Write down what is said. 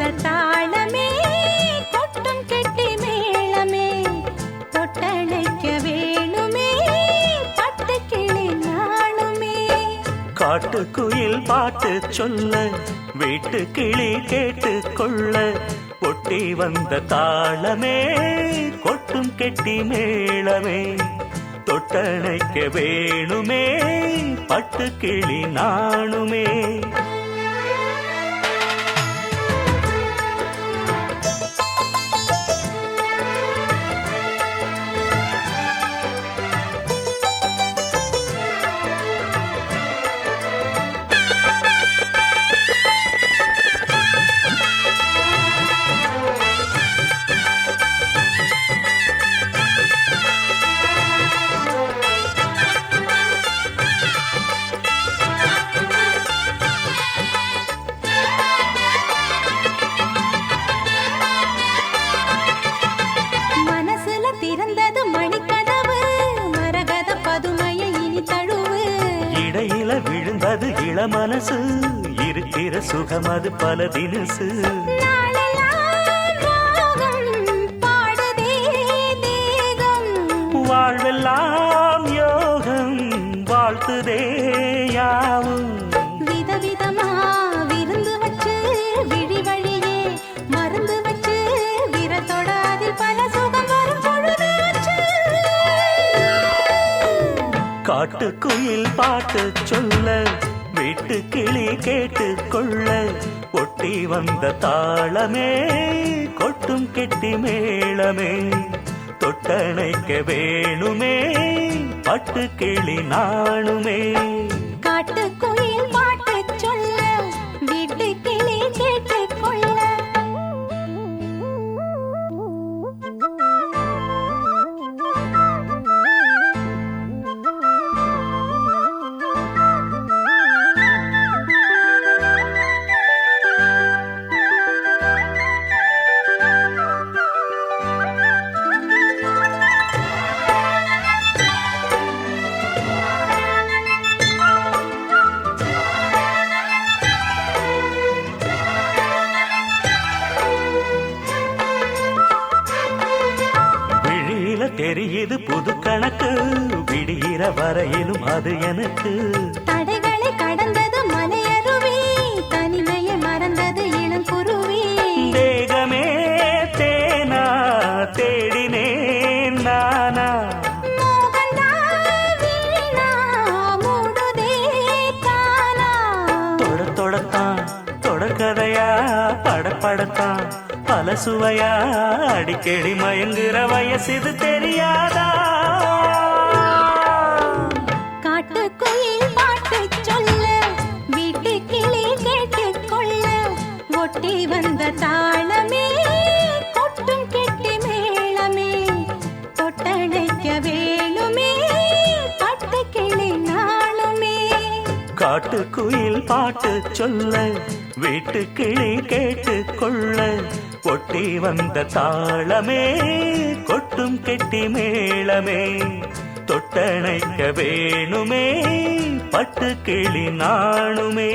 வந்த தாளமே கொட்டும் கெட்டி மேளமே தொட்டணைக்க வேணுமே பட்டு கிளி நாணுமே. காட்டுக்குயில் பாட்டு சொல்ல வீட்டு கிளி கேட்டு கொள்ள ஒட்டி வந்த தாளமே கொட்டும் கெட்டி மேளமே தொட்டணைக்க வேணுமே பட்டு கிளி நாணுமே. விழுந்தது இளமனசு இருக்கிற சுகம் அது பல தினசு. வாழ்வெல்லாம் யோகம் வாழ்த்துதே யாவும். விதவிதமா விருந்து வச்சு விழி வழியே மருந்து வச்சு விரத்தோட அதில் பல சுகம் வரும் பொழுது. காட்டுக்குயில் பாட்டு சொல்ல வீட்டு கிளி கேட்டு கொள்ள ஒட்டி வந்த தாளமே கொட்டும் கெட்டி மேளமே தொட்டணைக்க வேணுமே பட்டு கிளி நாணுமே. காட்டுக்குயில் பாட்டு சொல்ல வீட்டு கிளி கேட்டு கொள்ள. தெரியுது புது கணக்கு விடுகிற வரையிலும் அது எனக்கு. தடைகளை கடந்தது மலையருவி தனிமையை மறந்தது இளங்குருவி. தேகமே தேனா தேடினேன் நானா தொடத்தான் தொடர்கதையா படப்படத்தான் பல சுவையா அடிக்கடி மயங்குற வயசு தெரியாதா. காட்டுக்குயில் பாட்டு சொல்ல வீட்டு கிளி கேட்டு கொள்ள ஒட்டி வந்த தாளமே கொட்டும் கெட்டி மேளமே தொட்டணைக்க வேணுமே பட்டு கிளி நாணுமே. காட்டுக்குயில் பாட்டு சொல்ல வீட்டு கிளி கேட்டு கொள்ள ஒட்டி வந்த தாளமே கொட்டும் கெட்டி மேளமே தொட்டணைக்க வேணுமே பட்டு கிளி நாணுமே.